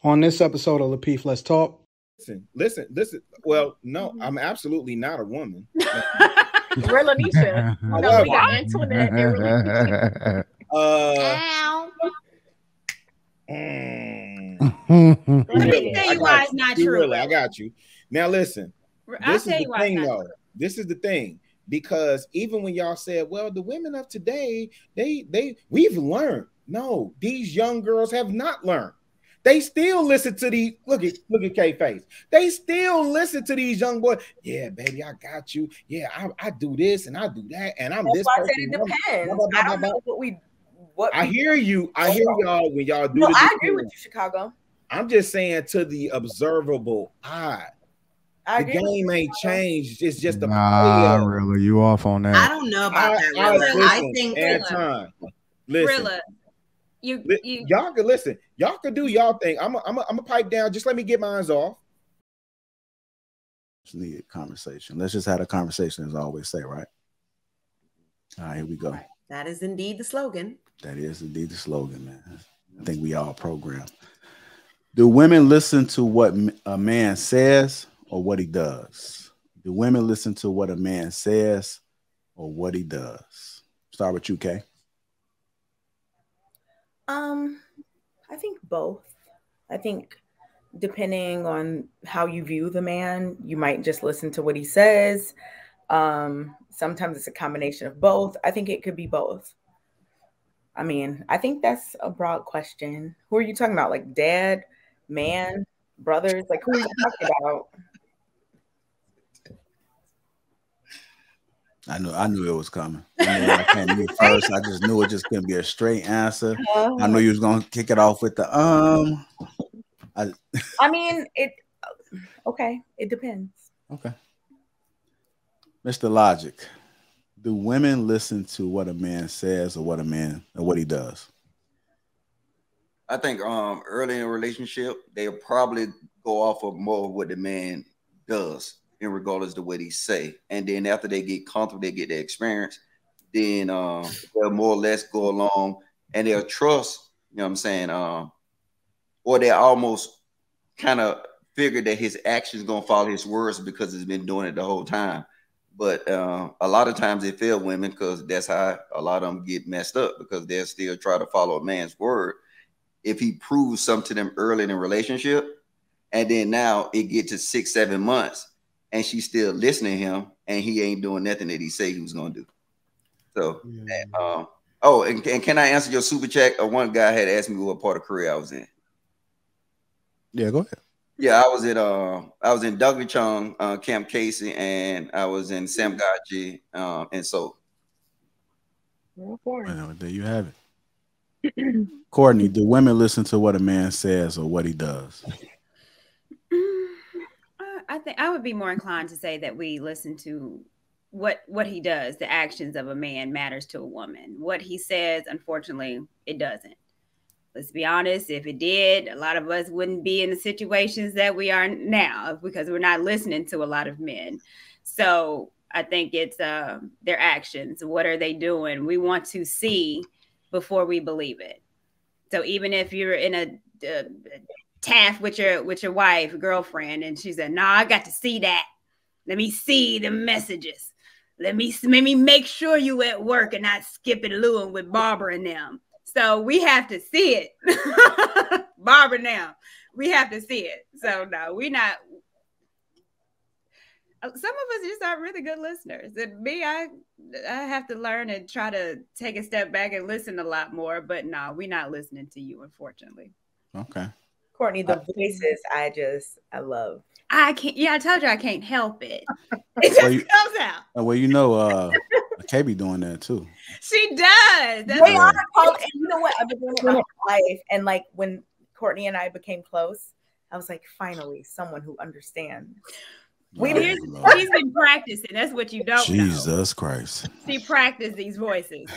On this episode of Lapeef, Let's Talk. Listen. Well, no, I'm absolutely not a woman. Rilla Nisha. We got Antoinette and Rilla Let me tell you why it's not true. Really, I got you. Now listen. This is the thing, though. This is the thing. Because even when y'all said, well, the women of today, we've learned. No, these young girls have not learned. They still listen to these. Look at K Face. They still listen to these young boys. Yeah, baby, I got you. Yeah, I do this and I do that, and I'm this person. It depends. I don't know what I hear you. I hear y'all when y'all do. No, I agree with you, Chicago. I'm just saying to the observable eye. The game ain't changed. It's just a Rilla, you off on that? I don't know about that. Rilla. I think Rilla, y'all can listen. Y'all can do y'all thing. I'm a pipe down. Just let me get mine off. Just need a conversation. Let's just have a conversation, as I always say, right? All right, here we go. That is indeed the slogan. That is indeed the slogan, man. I think we all programmed. Do women listen to what a man says or what he does? Do women listen to what a man says or what he does? Start with you, Kay. I think both. I think depending on how you view the man, you might just listen to what he says. Sometimes it's a combination of both. I think it could be both. I mean, I think that's a broad question. Who are you talking about? Like dad, man, brothers? Like who are you talking about? I knew it was coming. I can't do it first. I just knew it just couldn't be a straight answer. I knew you was gonna kick it off with the I mean, okay, it depends. Okay. Mr. Logic, do women listen to what a man says or what he does? I think early in a relationship, they'll probably go off of more of what the man does in regardless to what he say. And then after they get comfortable, they get their experience, then they'll more or less go along and they'll trust, you know what I'm saying? Or they almost kind of figure that his actions gonna follow his words because he's been doing it the whole time. But a lot of times they fail women because that's how a lot of them get messed up, because they'll still try to follow a man's word. If he proves something to them early in the relationship, and then now it get to 6-7 months, and she's still listening to him, and he ain't doing nothing that he said he was gonna do. So, and can I answer your super chat? One guy had asked me what part of Korea I was in. Yeah, go ahead. Yeah, I was in Douglas Chung, Camp Casey, and I was in Samgaji, and so. Well, there you have it. Courtney, do women listen to what a man says or what he does? I think I would be more inclined to say that we listen to what he does. The actions of a man matters to a woman. What he says, unfortunately, it doesn't. Let's be honest. If it did, a lot of us wouldn't be in the situations that we are now because we're not listening to a lot of men. So I think it's their actions. What are they doing? We want to see before we believe it. So even if you're in a taff with your wife, girlfriend, and she said, "No, I got to see that. Let me see the messages. Let me make sure you at work and not skipping Lewin with Barbara and them." So we have to see it. Barbara now. We have to see it. So no, we're not. Some of us just aren't really good listeners. And me, I have to learn and try to take a step back and listen a lot more. But no, we're not listening to you, unfortunately. Okay. Courtney, the voices I love. I can't. Yeah, I told you I can't help it. It just comes out. Well, you know, Kay be doing that too. She does. They are called, and you know what? I've been doing it my whole life. And like when Courtney and I became close, I was like, finally, someone who understands. She's been practicing. That's what you don't know. Jesus Christ. She practiced these voices.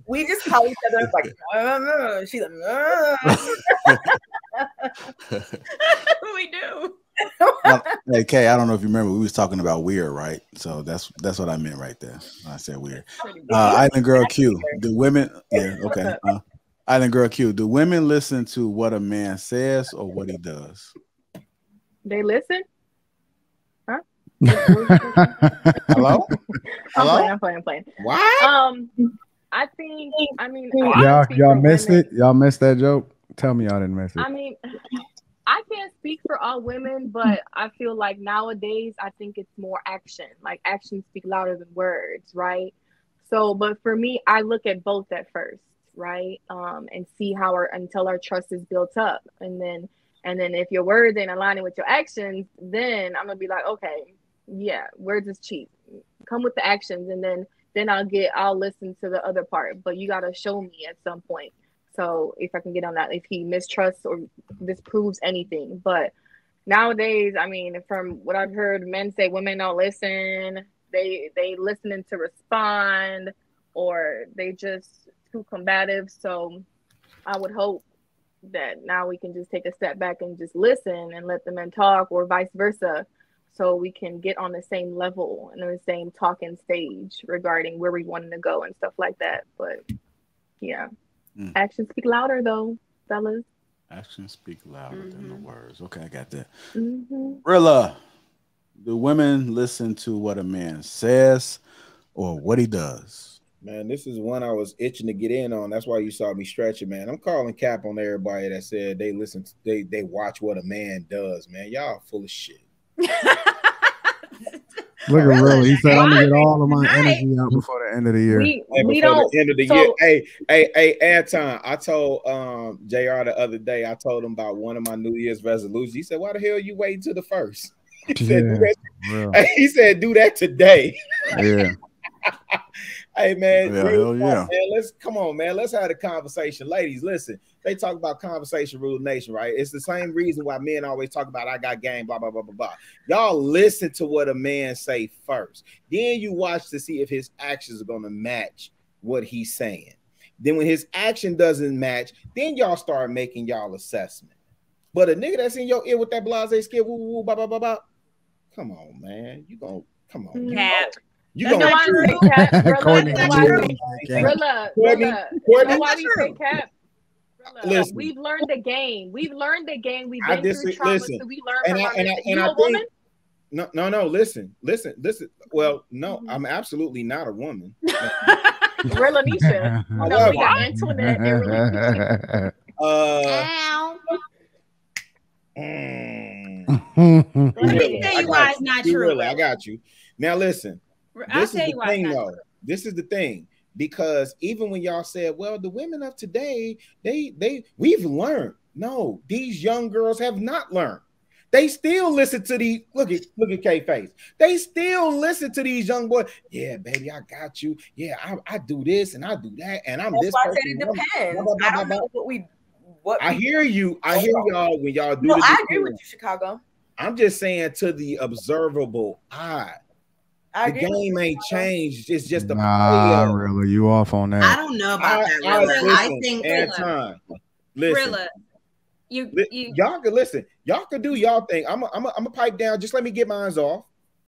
We just call each other like, she's like, we do. Hey, Kay, I don't know if you remember, we was talking about weird, right? So that's what I meant right there. I said weird. Island Girl Q. Do women? Yeah, okay. I think, girl, Q. Do women listen to what a man says or what he does? They listen. Huh? Hello? I'm playing. What? I think. I mean, y'all missed it. Y'all missed that joke. Tell me y'all didn't miss it. I mean, I can't speak for all women, but I feel like nowadays, I think it's more action. Like actions speak louder than words, right? So, but for me, I look at both at first, right? And see how until our trust is built up, and then if your words ain't aligning with your actions, then I'm gonna be like, okay, yeah, words is cheap. Come with the actions, and then I'll listen to the other part. But you gotta show me at some point. So if I can get on that, if he mistrusts or disproves anything. But nowadays, I mean, from what I've heard, men say women don't listen. They listening to respond, or they just too combative. So I would hope that now we can just take a step back and just listen and let the men talk, or vice versa, so we can get on the same level and the same talking stage regarding where we wanted to go and stuff like that. But yeah. Actions speak louder, though, fellas. Actions speak louder than the words. Okay, I got that. Rilla, do women listen to what a man says or what he does? Man, this is one I was itching to get in on. That's why you saw me stretching, man. I'm calling cap on everybody that said they listen to, they watch what a man does, man. Y'all full of shit. Look at Rilla. He said, I'm gonna get all of my energy out before the end of the year. Before the end of the year. Hey, Anton, I told JR the other day, I told him about one of my New Year's resolutions. He said, why the hell you waiting till the first? He said, do that today. Yeah. Hey, man. Yeah, hell yeah. Man, come on, man. Let's have a conversation. Ladies, listen. They talk about conversation rule nation, right? It's the same reason why men always talk about I got game, blah, blah, blah, blah, blah. Y'all listen to what a man say first. Then you watch to see if his actions are going to match what he's saying. Then when his action doesn't match, then y'all start making y'all assessment. But a nigga that's in your ear with that blase skill, woo, woo, blah, blah, blah, blah. Come on, man. Come on. Cap. You gonna Listen, we've learned the game. We've been through trauma, so we learned from our mistakes. You a woman? No. Listen. Well, no, I'm absolutely not a woman. Rilla Nisha. No, we got Antoinette and Rilla. Let me tell you why it's not true. Really, I got you. Now listen. This is the thing, though. This is the thing. Because even when y'all said, well, the women of today, we've learned. No, these young girls have not learned. They still listen to these. Look at K Face. They still listen to these young boys. Yeah, baby, I got you. Yeah, I do this and I do that, and I'm this person. It depends. I don't know what I hear you. I hear y'all when y'all do. No, I agree with you, Chicago. I'm just saying to the observable eye. The game ain't changed. It's just a Rilla, you off on that. I don't know about that, Rilla. I think Rilla, y'all can listen. Y'all can do y'all thing. I'm a pipe down. Just let me get mine off.